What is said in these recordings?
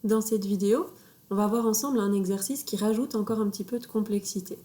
Dans cette vidéo, on va voir ensemble un exercice qui rajoute encore un petit peu de complexité.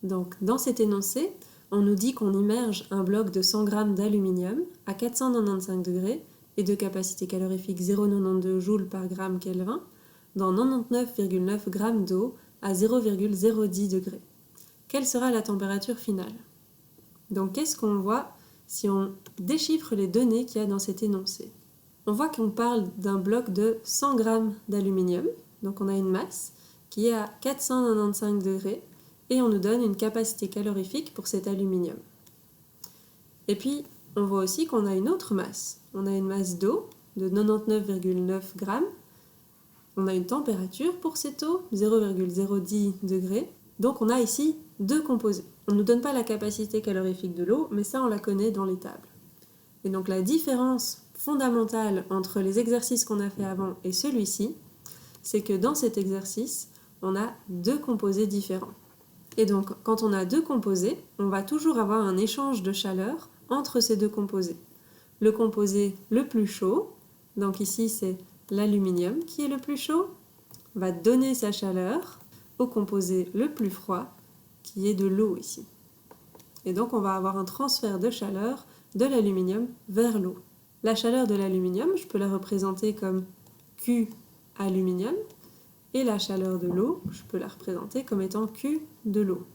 Donc, dans cet énoncé, on nous dit qu'on immerge un bloc de 100 g d'aluminium à 495 degrés et de capacité calorifique 0,92 joules par gramme Kelvin dans 99,9 g d'eau à 0,010 degrés. Quelle sera la température finale? Donc, qu'est-ce qu'on voit si on déchiffre les données qu'il y a dans cet énoncé? On voit qu'on parle d'un bloc de 100 g d'aluminium, donc on a une masse qui est à 495 degrés et on nous donne une capacité calorifique pour cet aluminium. Et puis, on voit aussi qu'on a une autre masse. On a une masse d'eau de 99,9 g. On a une température pour cette eau, 0,010 degrés. Donc on a ici deux composés. On ne nous donne pas la capacité calorifique de l'eau, mais ça on la connaît dans les tables. Et donc la différence fondamentale entre les exercices qu'on a fait avant et celui-ci, c'est que dans cet exercice, on a deux composés différents. Et donc, quand on a deux composés, on va toujours avoir un échange de chaleur entre ces deux composés. Le composé le plus chaud, donc ici c'est l'aluminium qui est le plus chaud, va donner sa chaleur au composé le plus froid, qui est de l'eau ici. Et donc on va avoir un transfert de chaleur de l'aluminium vers l'eau. La chaleur de l'aluminium, je peux la représenter comme Q aluminium, et la chaleur de l'eau, je peux la représenter comme étant Q de l'eau.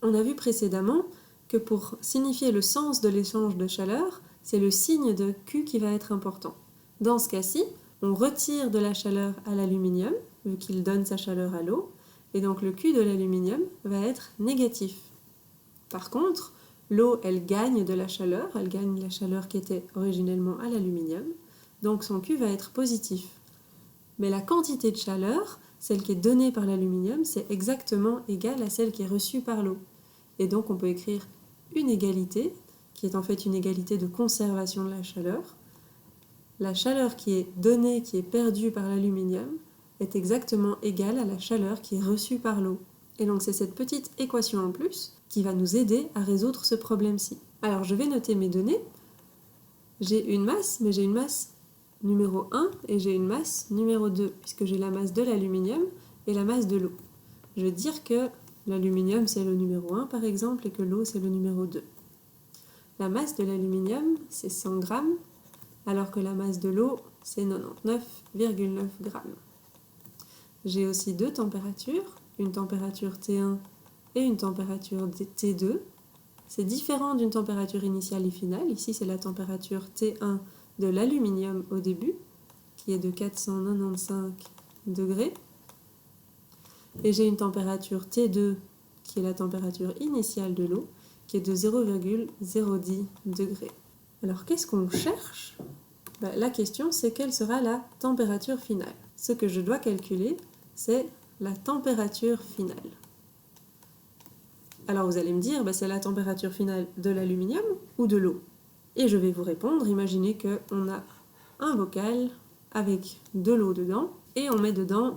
On a vu précédemment que pour signifier le sens de l'échange de chaleur, c'est le signe de Q qui va être important. Dans ce cas-ci, on retire de la chaleur à l'aluminium, vu qu'il donne sa chaleur à l'eau, et donc le Q de l'aluminium va être négatif. Par contre, l'eau, elle gagne de la chaleur, elle gagne la chaleur qui était originellement à l'aluminium, donc son Q va être positif. Mais la quantité de chaleur, celle qui est donnée par l'aluminium, c'est exactement égale à celle qui est reçue par l'eau. Et donc on peut écrire une égalité, qui est en fait une égalité de conservation de la chaleur. La chaleur qui est donnée, qui est perdue par l'aluminium, est exactement égale à la chaleur qui est reçue par l'eau. Et donc c'est cette petite équation en plus qui va nous aider à résoudre ce problème-ci. Alors je vais noter mes données. J'ai une masse, mais j'ai une masse numéro 1 et j'ai une masse numéro 2, puisque j'ai la masse de l'aluminium et la masse de l'eau. Je vais dire que l'aluminium c'est le numéro 1 par exemple et que l'eau c'est le numéro 2. La masse de l'aluminium c'est 100 grammes, alors que la masse de l'eau c'est 99,9 grammes. J'ai aussi deux températures, une température T1 et une température T2. C'est différent d'une température initiale et finale. Ici, c'est la température T1 de l'aluminium au début, qui est de 495 degrés. Et j'ai une température T2, qui est la température initiale de l'eau, qui est de 0,010 degrés. Alors, qu'est-ce qu'on cherche? La question, c'est quelle sera la température finale. Ce que je dois calculer, c'est la température finale. Alors vous allez me dire, c'est la température finale de l'aluminium ou de l'eau? Et je vais vous répondre, imaginez qu'on a un bocal avec de l'eau dedans et on met dedans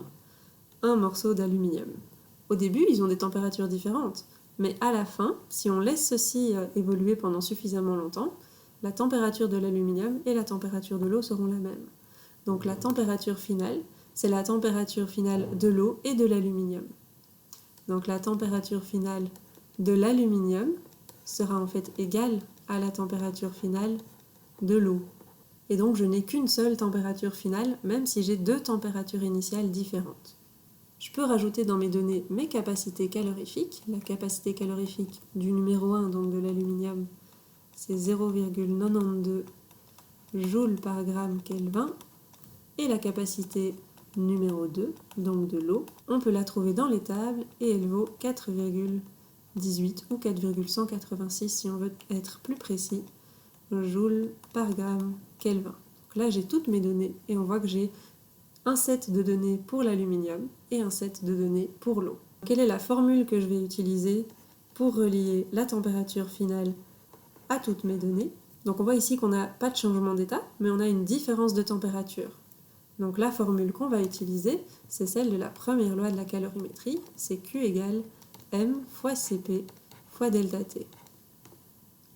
un morceau d'aluminium. Au début, ils ont des températures différentes, mais à la fin, si on laisse ceci évoluer pendant suffisamment longtemps, la température de l'aluminium et la température de l'eau seront la même. Donc la température finale, c'est la température finale de l'eau et de l'aluminium. Donc la température finale de l'aluminium sera en fait égale à la température finale de l'eau. Et donc je n'ai qu'une seule température finale, même si j'ai deux températures initiales différentes. Je peux rajouter dans mes données mes capacités calorifiques. La capacité calorifique du numéro 1, donc de l'aluminium, c'est 0,92 joules par gramme Kelvin. Et la capacité numéro 2, donc de l'eau, on peut la trouver dans les tables et elle vaut 4,18 ou 4,186 si on veut être plus précis, joules par gramme Kelvin. Donc là j'ai toutes mes données et on voit que j'ai un set de données pour l'aluminium et un set de données pour l'eau. Quelle est la formule que je vais utiliser pour relier la température finale à toutes mes données? Donc on voit ici qu'on n'a pas de changement d'état, mais on a une différence de température. Donc la formule qu'on va utiliser, c'est celle de la première loi de la calorimétrie, c'est Q égale M fois Cp fois delta T.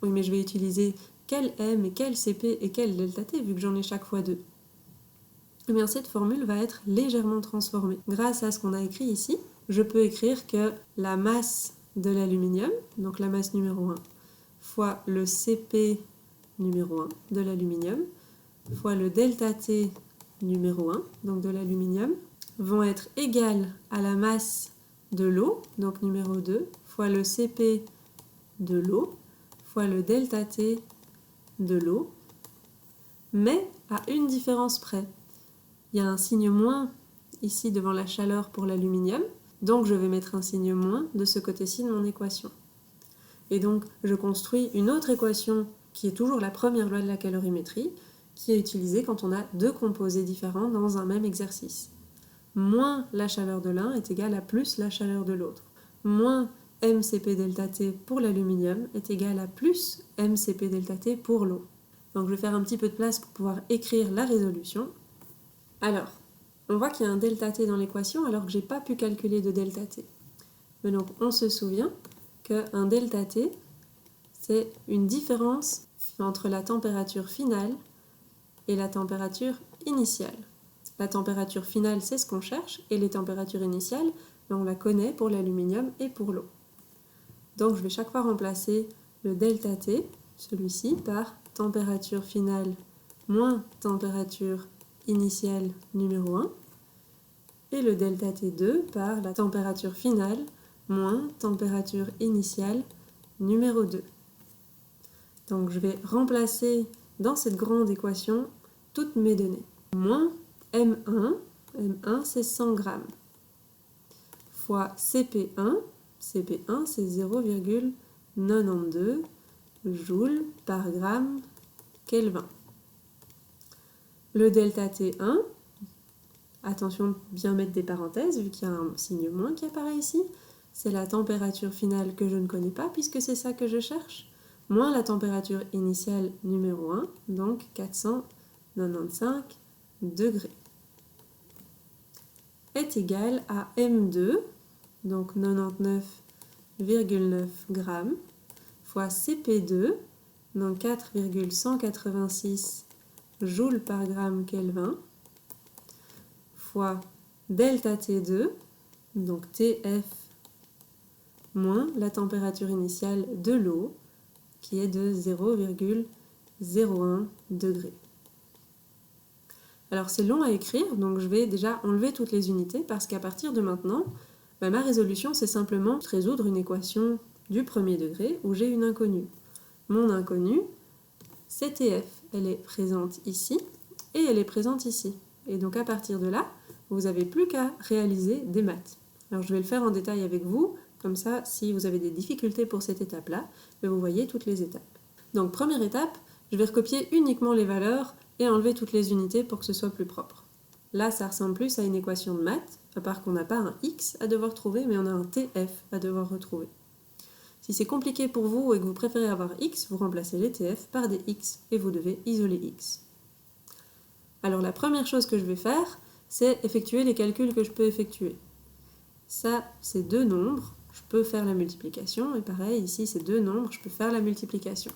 Oui, mais je vais utiliser quel M et quel Cp et quel delta T, vu que j'en ai chaque fois deux. eh bien cette formule va être légèrement transformée. Grâce à ce qu'on a écrit ici, je peux écrire que la masse de l'aluminium, donc la masse numéro 1, fois le CP numéro 1 de l'aluminium, fois le delta T numéro 1, donc de l'aluminium, vont être égales à la masse de l'eau, donc numéro 2, fois le CP de l'eau, fois le delta T de l'eau, mais à une différence près. Il y a un signe moins ici devant la chaleur pour l'aluminium, donc je vais mettre un signe moins de ce côté-ci de mon équation. Et donc je construis une autre équation qui est toujours la première loi de la calorimétrie, qui est utilisée quand on a deux composés différents dans un même exercice. Moins la chaleur de l'un est égale à plus la chaleur de l'autre. Moins mCp delta T pour l'aluminium est égal à plus mCp delta T pour l'eau. Donc je vais faire un petit peu de place pour pouvoir écrire la résolution. Alors, on voit qu'il y a un delta T dans l'équation alors que je n'ai pas pu calculer de delta T. Mais donc on se souvient qu'un delta T, c'est une différence entre la température finale et la température initiale. La température finale, c'est ce qu'on cherche, et les températures initiales, on la connaît pour l'aluminium et pour l'eau. Donc je vais chaque fois remplacer le delta T, celui-ci, par température finale moins température initiale numéro 1, et le delta T2 par la température finale moins température initiale numéro 2. Donc je vais remplacer dans cette grande équation toutes mes données. Moins M1, M1 c'est 100 grammes, fois CP1, CP1 c'est 0,92 joules par gramme Kelvin. Le delta T1, attention de bien mettre des parenthèses vu qu'il y a un signe moins qui apparaît ici, c'est la température finale que je ne connais pas puisque c'est ça que je cherche, moins la température initiale numéro 1, donc 495 degrés, est égal à M2, donc 99,9 grammes, fois CP2, donc 4,186 joules par gramme Kelvin, fois delta T2, donc TF moins la température initiale de l'eau, qui est de 0,01 degrés. Alors c'est long à écrire, donc je vais déjà enlever toutes les unités parce qu'à partir de maintenant, ma résolution c'est simplement de résoudre une équation du premier degré où j'ai une inconnue. Mon inconnue, c'est TF, elle est présente ici et elle est présente ici. Et donc à partir de là, vous n'avez plus qu'à réaliser des maths. Alors je vais le faire en détail avec vous, comme ça si vous avez des difficultés pour cette étape-là, vous voyez toutes les étapes. Donc première étape, je vais recopier uniquement les valeurs et enlever toutes les unités pour que ce soit plus propre. Là, ça ressemble plus à une équation de maths, à part qu'on n'a pas un x à devoir trouver, mais on a un TF à devoir retrouver. Si c'est compliqué pour vous et que vous préférez avoir x, vous remplacez les TF par des x et vous devez isoler x. Alors la première chose que je vais faire, c'est effectuer les calculs que je peux effectuer. Ça, c'est deux nombres, je peux faire la multiplication, et pareil, ici c'est deux nombres, je peux faire la multiplication.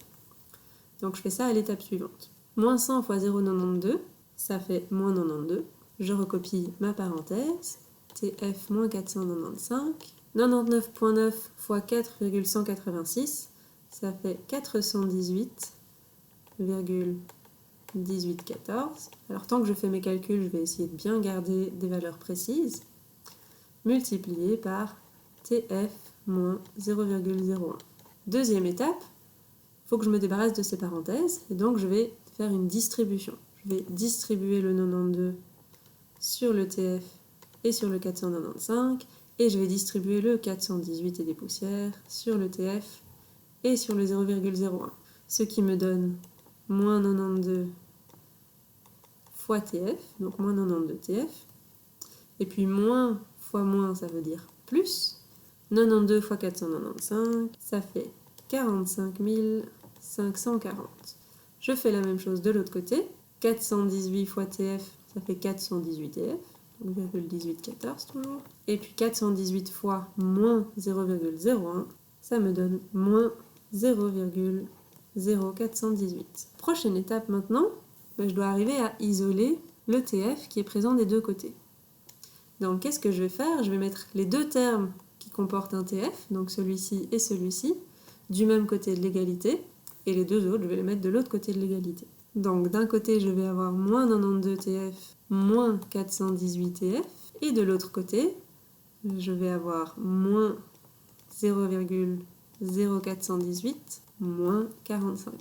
Donc je fais ça à l'étape suivante. Moins 100 fois 0,92, ça fait moins 92. Je recopie ma parenthèse, TF moins 495. 99,9 fois 4,186, ça fait 418,1814. Alors tant que je fais mes calculs, je vais essayer de bien garder des valeurs précises. Multiplié par TF moins 0,01. Deuxième étape, il faut que je me débarrasse de ces parenthèses, et donc je vais faire une distribution. Je vais distribuer le 92 sur le TF et sur le 495, et je vais distribuer le 418 et des poussières sur le TF et sur le 0,01. Ce qui me donne moins 92 fois TF, donc moins 92 TF, et puis moins fois moins, ça veut dire plus. 92 fois 495, ça fait 45 540. Je fais la même chose de l'autre côté. 418 fois TF, ça fait 418 TF, donc 0,1814 toujours. Et puis 418 fois moins 0,01, ça me donne moins 0,0418. Prochaine étape maintenant, je dois arriver à isoler le TF qui est présent des deux côtés. Donc qu'est-ce que je vais faire? Je vais mettre les deux termes qui comportent un TF, donc celui-ci et celui-ci, du même côté de l'égalité, et les deux autres, je vais les mettre de l'autre côté de l'égalité. Donc d'un côté, je vais avoir moins 92 TF, moins 418 TF, et de l'autre côté, je vais avoir moins 0,0418, moins 45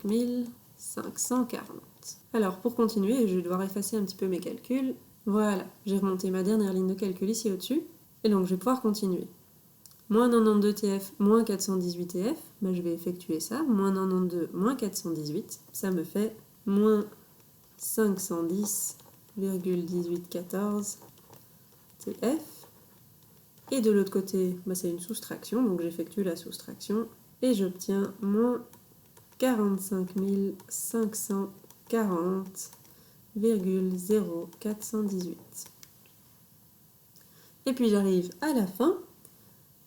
540. Alors pour continuer, je vais devoir effacer un petit peu mes calculs. Voilà, j'ai remonté ma dernière ligne de calcul ici au-dessus, et donc je vais pouvoir continuer. Moins 92 TF, moins 418 TF, ben je vais effectuer ça. Moins 92, moins 418, ça me fait moins 510,1814 TF. Et de l'autre côté, ben c'est une soustraction, donc j'effectue la soustraction, et j'obtiens moins 45 540,0418. Et puis j'arrive à la fin.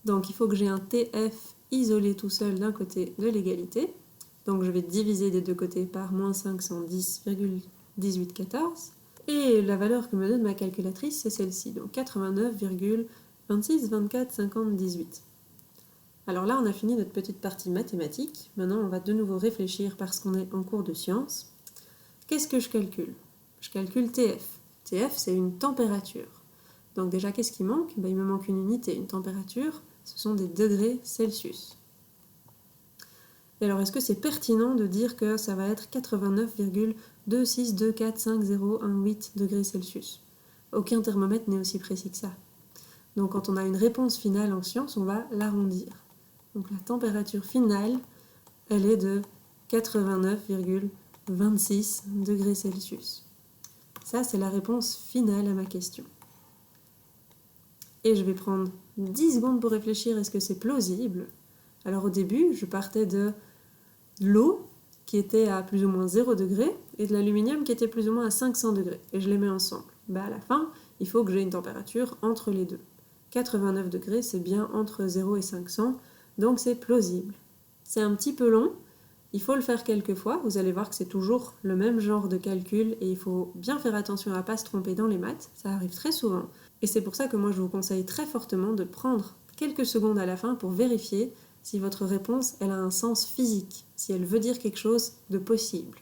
Donc il faut que j'ai un TF isolé tout seul d'un côté de l'égalité. Donc je vais diviser des deux côtés par moins 510,1814. Et la valeur que me donne ma calculatrice, c'est celle-ci, donc 89,26245018. Alors là, on a fini notre petite partie mathématique. Maintenant, on va de nouveau réfléchir parce qu'on est en cours de sciences. Qu'est-ce que je calcule? Je calcule TF. TF, c'est une température. Donc déjà, qu'est-ce qui manque? Il me manque une unité, une température. Ce sont des degrés Celsius. Et alors, est-ce que c'est pertinent de dire que ça va être 89,26245018 degrés Celsius? Aucun thermomètre n'est aussi précis que ça. Donc quand on a une réponse finale en science, on va l'arrondir. Donc la température finale, elle est de 89,26 degrés Celsius. Ça, c'est la réponse finale à ma question. Et je vais prendre 10 secondes pour réfléchir, est-ce que c'est plausible? Alors au début, je partais de l'eau qui était à plus ou moins 0 degré et de l'aluminium qui était plus ou moins à 500 degrés. Et je les mets ensemble. À la fin, il faut que j'ai une température entre les deux. 89 degrés, c'est bien entre 0 et 500, donc c'est plausible. C'est un petit peu long, il faut le faire quelques fois, vous allez voir que c'est toujours le même genre de calcul et il faut bien faire attention à ne pas se tromper dans les maths, ça arrive très souvent. Et c'est pour ça que moi je vous conseille très fortement de prendre quelques secondes à la fin pour vérifier si votre réponse elle a un sens physique, si elle veut dire quelque chose de possible.